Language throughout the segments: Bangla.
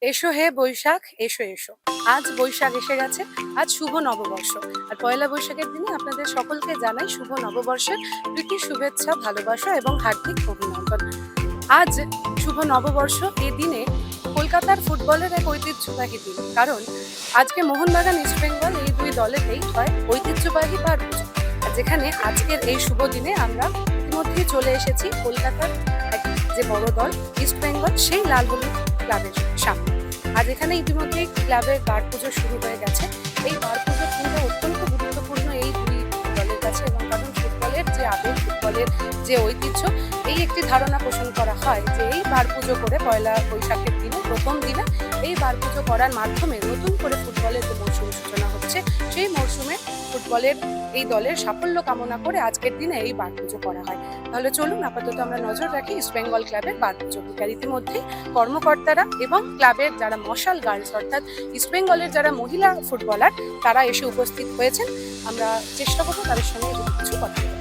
এসো হে বৈশাখ, এসো এসো। আজ বৈশাখ এসে গেছে। আজ শুভ নববর্ষ। আর পয়লা বৈশাখের দিনে আপনাদের সকলকে জানাই শুভ নববর্ষের প্রীতি, শুভেচ্ছা, ভালোবাসা এবং হার্দিক অভিনন্দন। আজ শুভ নববর্ষ এই দিনে কলকাতার ফুটবলের এক ঐতিহ্যবাহী দিন। কারণ আজকে মোহনবাগান, ইস্ট বেঙ্গল এই দুই দলেতেই হয় ঐতিহ্যবাহী ভারপুজো। আর যেখানে আজকের এই শুভ দিনে আমরা ইতিমধ্যেই চলে এসেছি কলকাতার এক যে বড় দল ইস্ট বেঙ্গল, সেই লাল হলুদ ক্লাবের সামনে। আজ এখানে ইতিমধ্যেই ক্লাবের বার পুজো শুরু হয়ে গেছে। এই বার পুজোর দিনটা অত্যন্ত গুরুত্বপূর্ণ এই দুই দলের কাছে, এবং কারণ ফুটবলের যে আবেগ, ফুটবলের যে ঐতিহ্য, এই একটি ধারণা পোষণ করা হয় যে এই বার পুজো করে পয়লা বৈশাখের দিনে, প্রথম দিনে এই বার পুজো করার মাধ্যমে নতুন করে ফুটবলের যে মরশুম সূচনা হচ্ছে, সেই মরশুমে ফুটবলের এই দলের সাফল্য কামনা করে আজকের দিনে এই বার পুজো করা হয়। তাহলে চলুন আপাতত আমরা নজর রাখি ইস্ট বেঙ্গল ক্লাবের বার পুজো। ইতিমধ্যেই কর্মকর্তারা এবং ক্লাবের যারা মশাল গার্লস অর্থাৎ ইস্ট বেঙ্গলের যারা মহিলা ফুটবলার, তারা এসে উপস্থিত হয়েছেন। আমরা চেষ্টা করবো তাদের সঙ্গে কিছু কথা বলতে।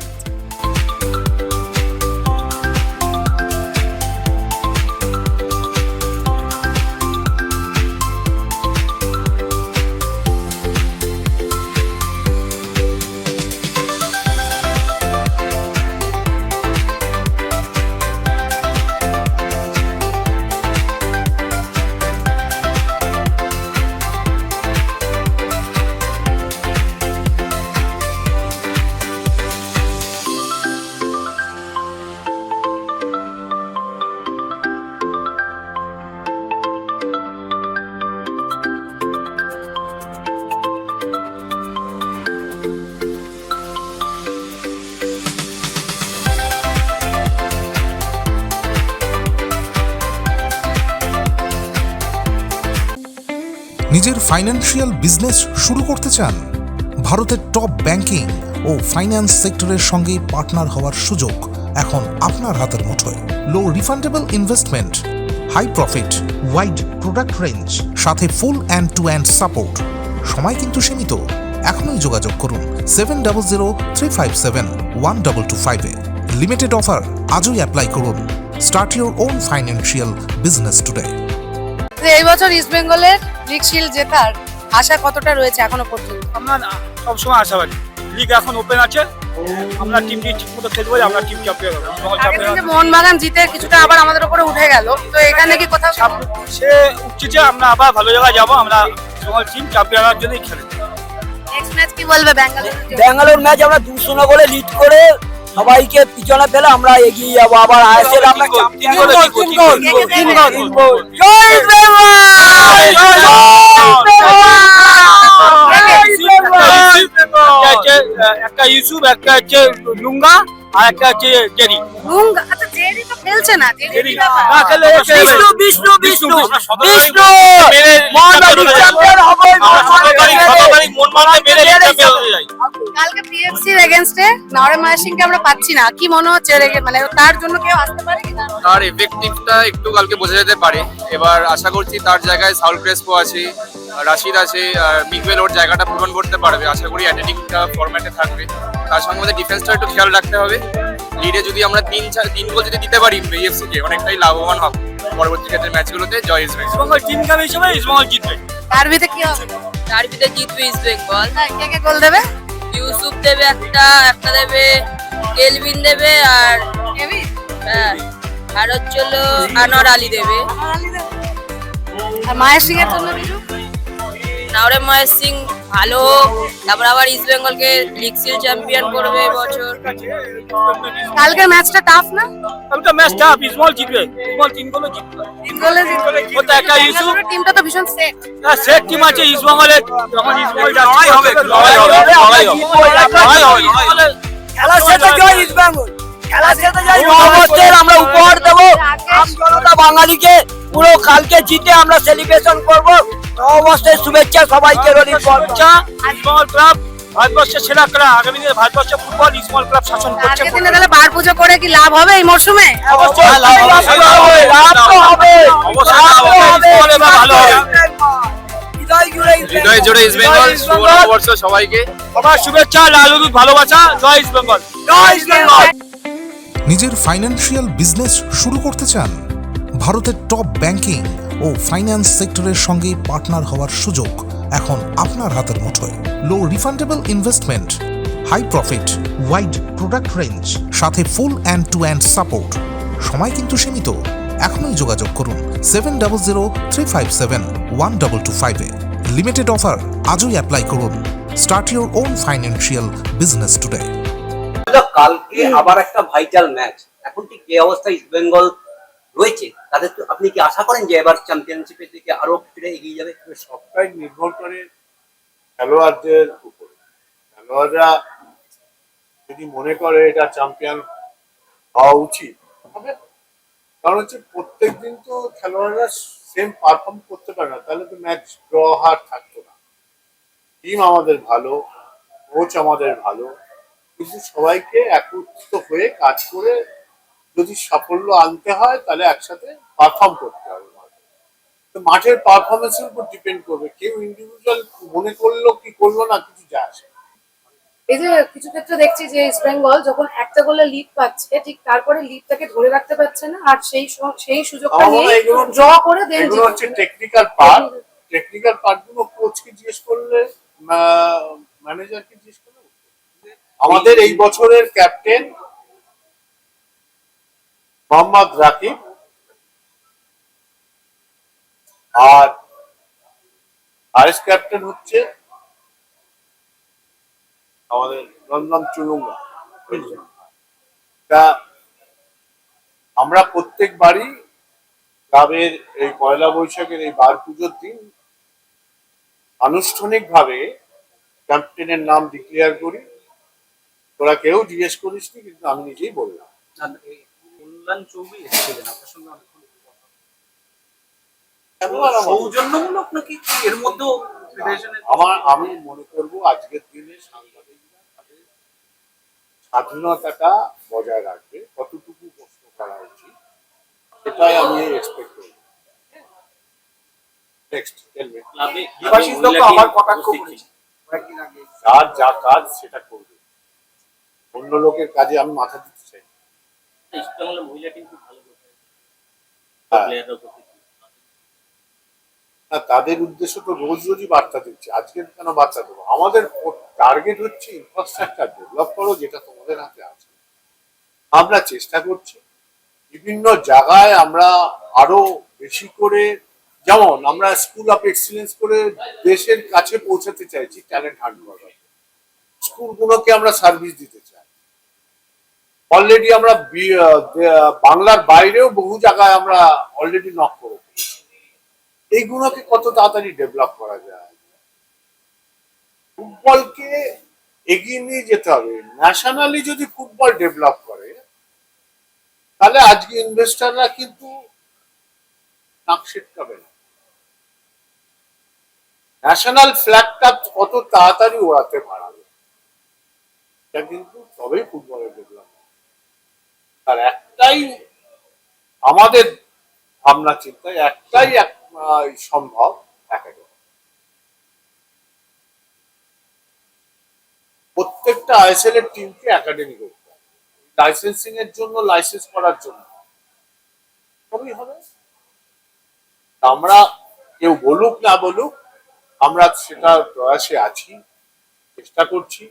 নিজের ফাইন্যান্সিয়াল বিজনেস শুরু করতে চান? ভারতের টপ ব্যাংকিং ও ফাইন্যান্স সেক্টরের সঙ্গে পার্টনার হওয়ার সুযোগ এখন আপনার হাতের মুঠোয়। Low refundable investment, high profit, wide product range, সাথে full end to end support. সময় কিন্তু সীমিত। এখনই যোগাযোগ করুন 7003571225-এ। লিমিটেড অফার, আজই অ্যাপ্লাই করুন। Start your own financial business today. এই বছর ইস্ট বেঙ্গলের লিগ শিল্ড জেতার আশা কতটা রয়েছে এখনো পর্যন্ত? আমরা সবসময় আশাবাদী। লিগ এখন ওপেন আছে, আমরা টিমটি ঠিকমতো খেলবো, আমরা টিম চ্যাম্পিয়ন হবে। মোহনবাগান জিতে কিছুটা আবার আমাদের উপরে উঠে গেল, তো এখানে কি কোথাও সে উঠছে যে আমরা আবার ভালো জায়গায় যাবো। আমরা তোমার টিম চ্যাম্পিয়ন হওয়ার জন্যই খেলি। নেক্সট ম্যাচ কি বলবে ব্যাঙ্গালোর ম্যাচ আমরা 2-0 গোলে লিড করে সবাইকে পিছনে ফেলে আমরা এগিয়ে যাবো। আবার আইএসএল আমরা তিন গোল। জয় একটা ইউসুফ, একটা হচ্ছে লুঙ্গা, আর একটা হচ্ছে জেরি। আচ্ছা, জেরি তো খেলছে না, জেরি না খেলে বিষ্ণু কালকে পিএফসির এগেইনস্টে নওরে মহেশিংকে আমরা পাচ্ছি না, কি মনে হচ্ছে? মানে তার জন্য কেউ আসতে পারে কি না? তার এফেক্টিভটা একটু কালকে বোঝা যেতে পারে। এবার আশা করছি তার জায়গায় সাউল ক্রেসপো আছে, রাশিদ আছে, আর মিগুয়েল ওর জায়গাটা পূরণ করতে পারবে। আশা করি অ্যাটাকিংটা ফরম্যাটে থাকবে। তার সঙ্গে আমাদের ডিফেন্সটা একটু খেয়াল রাখতে হবে। লিডে যদি আমরা 3 গোল যদি দিতে পারি বিএফসিকে, অনেকটাই লাভবান হবে পরবর্তী ক্ষেত্রে ম্যাচগুলোতে। জয় ইস্ট বেঙ্গল। ইস্টবেঙ্গল টিম খেলা হিসেবে ইস্টবেঙ্গল জিতবে। ডার্বিতে কি হবে? ডার্বিতে জিতবে ইস্ট বেঙ্গল। কে কে গোল দেবে? ইউসুফ দেবে একটা দেবে, কেলভিন দেবে, আর হ্যাঁ, আর হচ্ছে হলো আনোয়ার আলী দেবে। আর মহেশিং এর জন্য কিছু? নাওরে মহেশ সিং ভালো হোক, তারপর আবার ইস্ট বেঙ্গলকে লিগ শিল্ড চ্যাম্পিয়ন করবে এবছর। কালকের ম্যাচটা টাফ না? কালকে ম্যাচ টাফ, ইস্টবেঙ্গল জিতবে। ইস্টবেঙ্গল 3 গোলে জিতবে। 3 গোলে জিতবে। ওটা একটা ইস্যু। টিমটা তো ভীষণ সেট। সেট টিম আছে ইস্টবেঙ্গলের। যখন ইস্টবেঙ্গল লড়াই হবে। খেলার সাথে জয় ইস্টবেঙ্গল, খেলার সাথে জয়। নববর্ষের আমরা উপহার দেবো আম জনতা বাঙালিকে। পুরো কালকে জিতে আমরা সেলিব্রেশন করবো। নববর্ষের শুভেচ্ছা সবাইকে রইল। ইস্টবেঙ্গল ক্লাব ভারতবর্ষের সেরা ক্লাব। আগামী দিনে ভারতবর্ষের ফুটবল ইস্টবেঙ্গল ক্লাব শাসন করছে। আজকে দিনে তাহলে বার পুজো করে কি লাভ হবে এই মরশুমে? অবশ্যই লাভ হবে। হৃদয় জোড়ে ইস্ট বেঙ্গল, শুভ নববর্ষ সবাইকে। সবার শুভেচ্ছা, লাল হলুদ ভালোবাসা। জয় ইস্ট বেঙ্গল। নিজের ফাইন্যান্সিয়াল বিজনেস শুরু করতে চান? ভারতের টপ ব্যাংকিং ও ও ফাইন্যান্স সেক্টরের সঙ্গে পার্টনার হওয়ার সুযোগ এখন আপনার হাতের মুঠোয়। Low refundable investment, high profit, wide product range, সাথে full end to end support. সময় কিন্তু সীমিত, এখনই যোগাযোগ করুন 7003571225 লিমিটেড অফার আজই অ্যাপ্লাই করুন। Start your own financial business today. কালকে আবার একটা ভাইটাল ম্যাচ, এখন ঠিক যে অবস্থায় ইস্ট বেঙ্গল রয়েছে তাদের তো আপনি কি আশা করেন যে এবার চ্যাম্পিয়নশিপের দিকে আরো ফিরে এগিয়ে যাবে? সবটাই নির্ভর করে খেলোয়াড়দের উপর। খেলোয়াড়রা যদি মনে করে এটা চ্যাম্পিয়ন হওয়া উচিত হবে, কারণ হচ্ছে প্রত্যেক দিন তো খেলোয়াড়রা সেম পারফর্ম করতে পারে না, তাহলে তো ম্যাচ ড্র হার থাকতো না। টিম আমাদের ভালো, কোচ আমাদের ভালো, কিন্তু সবাইকে একত্রিত হয়ে কাজ করে যদি সাফল্য আনতে হয় তাহলে একসাথে পারফর্ম করতে হবে। তো মাঠের পারফরমেন্সের উপর ডিপেন্ড করবে, কেউ ইন্ডিভিজুয়াল মনে করলো কি করলো না কিছু যায় আসে না। এই যে কিছু ক্ষেত্রে দেখছি যে ইস্ট বেঙ্গল যখন একটা গোলে লিড পাচ্ছে ঠিক তারপরে লিডটাকে ধরে রাখতে পারছে না, আর সেই সুযোগটা আমার মনে নিয়ে হয় এগুলো ড্র করে দেন। এগুলো হচ্ছে টেকনিক্যাল পার্ট। টেকনিক্যাল পার্ট গুলো কোচকে জিজ্ঞেস করলে, ম্যানেজারকে জিজ্ঞেস করলে। আমাদের এই বছরের ক্যাপ্টেন মোহাম্মদ রাকিব, আর ভাইস ক্যাপ্টেন হচ্ছে আমাদের রঞ্জন চুলুঙ্গা। তা আমরা প্রত্যেকবারই ক্লাবের এই পয়লা বৈশাখের এই বার পুজোর দিন আনুষ্ঠানিকভাবে ক্যাপ্টেনের নাম ডিক্লেয়ার করি। তোরা কেউ জিজ্ঞেস করিসনি, কিন্তু আমি নিজেই বললাম। কল্যাণ চৌধুরী এসেছিলেন আপনার সঙ্গে অনেকক্ষণ কথা। খেলোয়াড় আমাদের। সৌজন্যমূলক নাকি এর মধ্যেও আমি মনে করব আজকের দিনে সাংবাদিকরা তাদের স্বাধীনতাটা বজায় রাখবে, কতটুকু প্রশ্ন করা উচিত সেটাই আমি এক্সপেক্ট করি। নেক্সট দেবাশিস দত্ত আমার কটাক্ষ করেছে কয়েকদিন আগে। যার যা কাজ সেটা করবে, অন্য লোকের কাজে আমি মাথা দিতে চাই না। হ্যাঁ। না, তাদের উদ্দেশ্য তো রোজ রোজই বার্তা দিচ্ছে, আজকে কেন বার্তা দেবো? আমাদের টার্গেট হচ্ছে ইনফ্রাস্ট্রাকচার ডেভেলপ করো, যেটা তোমাদের হাতে আছে। আমরা চেষ্টা করছি বিভিন্ন জায়গায় আমরা আরো বেশি করে, যেমন আমরা স্কুল অফ এক্সিলেন্স করে দেশের কাছে পৌঁছাতে চাইছি ট্যালেন্ট হান্ট করার। স্কুলগুলোকে আমরা সার্ভিস দিতে চাই। অলরেডি আমরা বাংলার বাইরেও বহু জায়গায় আমরা অলরেডি নক করে ফেলেছি। এইগুলোকে কত তাড়াতাড়ি ডেভেলপ করা যায়। ফুটবলকে এগিয়ে নিয়ে যেতে হবে। ন্যাশনালি যদি ফুটবল ডেভেলপ করে তাহলে আজকে ইনভেস্টররা কিন্তু নাক ছিটকাবে না। ন্যাশনাল ফ্ল্যাগটা কত তাড়াতাড়ি ওড়াতে পারাবে, এটা কিন্তু তবেই ফুটবলের ডেভেলপ। আর একটাই আমাদের ভাবনা চিন্তায় একটাই সম্ভব, একাডেমি। প্রত্যেকটা আইএসএল এর টিমকে একাডেমি করতে হবে, লাইসেন্সিং এর জন্য, লাইসেন্স করার জন্য তবেই হবে। আমরা কেউ বলুক না বলুক, আমরা সেটা প্রয়াসে আছি, চেষ্টা করছি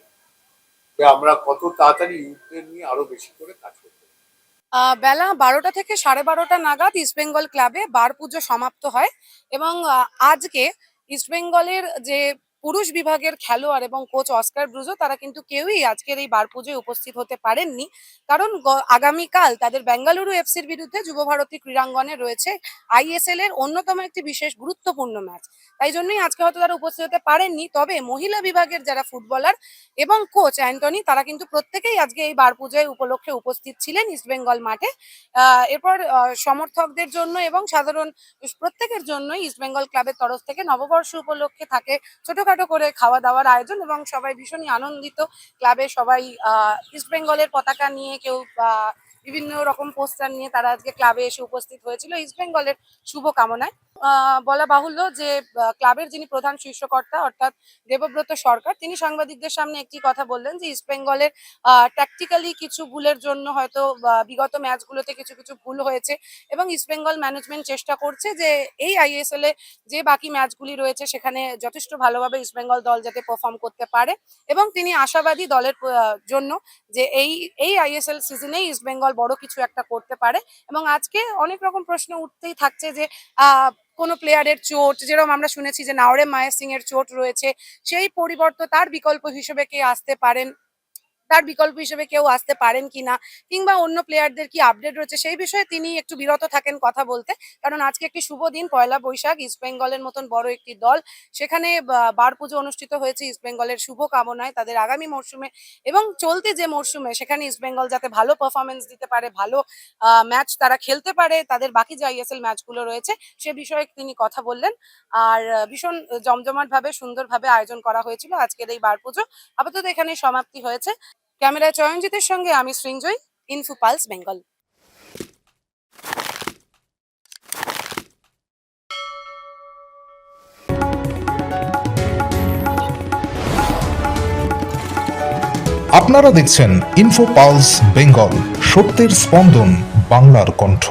যে আমরা কত তাড়াতাড়ি ইউথদের নিয়ে আরো বেশি করে কাজ করতে পারি। বেলা 12টা থেকে 12:30 নাগাদ ইস্টবেঙ্গল ক্লাবে বার পুজো সমাপ্ত হয় এবং আজকে ইস্টবেঙ্গলের যে পুরুষ বিভাগের খেলোয়াড় এবং কোচ অস্কার ব্রুজো তারা কিন্তু কেউই আজকের এই বার পুজোয় উপস্থিত হতে পারেননি, কারণ আগামীকাল তাদের বেঙ্গালুরু এফসির বিরুদ্ধে যুবভারতী ক্রীড়াঙ্গনে রয়েছে আইএসএল এর অন্যতম একটি বিশেষ গুরুত্বপূর্ণ ম্যাচ। তাই জন্যই আজকে হয়তো তারা উপস্থিত হতে পারেননি। তবে মহিলা বিভাগের যারা ফুটবলার এবং কোচ অ্যান্টনি তারা কিন্তু প্রত্যেকেই আজকে এই বার পুজোয় উপলক্ষে উপস্থিত ছিলেন ইস্টবেঙ্গল মাঠে। এরপর সমর্থকদের জন্য এবং সাধারণ প্রত্যেকের জন্যই ইস্টবেঙ্গল ক্লাবের তরফ থেকে নববর্ষ উপলক্ষে থাকে ছোটখাটো করে খাওয়া দাওয়ার আয়োজন এবং সবাই ভীষণই আনন্দিত। ক্লাবে সবাই ইস্টবেঙ্গলের পতাকা নিয়ে, কেউ বিভিন্ন রকম পোস্টার নিয়ে তারা আজকে ক্লাবে এসে উপস্থিত হয়েছিল ইস্ট বেঙ্গলের শুভ কামনায়। বলা বাহুল্য যে ক্লাবের যিনি প্রধান শীর্ষকর্তা অর্থাৎ দেবব্রত সরকার, তিনি সাংবাদিকদের সামনে একটি কথা বললেন যে ইস্ট বেঙ্গলের ট্যাকটিক্যালি কিছু ভুলের জন্য হয়তো বিগত ম্যাচগুলোতে কিছু কিছু ভুল হয়েছে এবং ইস্ট বেঙ্গল ম্যানেজমেন্ট চেষ্টা করছে যে এই আইএসএল এ যে বাকি ম্যাচগুলি রয়েছে সেখানে যথেষ্ট ভালোভাবে ইস্ট বেঙ্গল দল যাতে পারফর্ম করতে পারে এবং তিনি আশাবাদী দলের জন্য যে এই আইএসএল সিজনেই ইস্ট বেঙ্গল বড় কিছু একটা করতে পারে। এবং আজকে অনেক রকম প্রশ্ন উঠতেই থাকছে যে কোনো প্লেয়ারের চোট, যেরকম আমরা শুনেছি যে নাওরেম মায়া সিং এর চোট রয়েছে, সেই পরিবর্তে তার বিকল্প হিসেবে কে আসতে পারেন, তার বিকল্প হিসেবে কেউ আসতে পারেন কিনা, কিংবা অন্য প্লেয়ারদের কি আপডেট রয়েছে সেই বিষয়ে তিনি একটু বিরত থাকেন কথা বলতে। কারণ আজকে একটি শুভ দিন, পয়লা বৈশাখ, ইস্ট বেঙ্গলের মতন বড় একটি দল সেখানে বার পুজো অনুষ্ঠিত হয়েছে ইস্ট বেঙ্গলের শুভ কামনায় তাদের আগামী মরশুমে এবং চলতি যে মরশুমে সেখানে ইস্ট বেঙ্গল যাতে ভালো পারফরমেন্স দিতে পারে, ভালো ম্যাচ তারা খেলতে পারে, তাদের বাকি যে আইএসএল ম্যাচগুলো রয়েছে সে বিষয়ে তিনি কথা বললেন। আর ভীষণ জমজমাট ভাবে সুন্দরভাবে আয়োজন করা হয়েছিল আজকের এই বার পুজো। আপাতত এখানেই সমাপ্তি হয়েছে। ক্যামেরায় চয়নজিতের সঙ্গে আমি সৃঞ্জয়, ইনফো পালস বেঙ্গল। আপনারা দেখছেন ইনফো পালস বেঙ্গল, সত্যের স্পন্দন, বাংলার কণ্ঠ।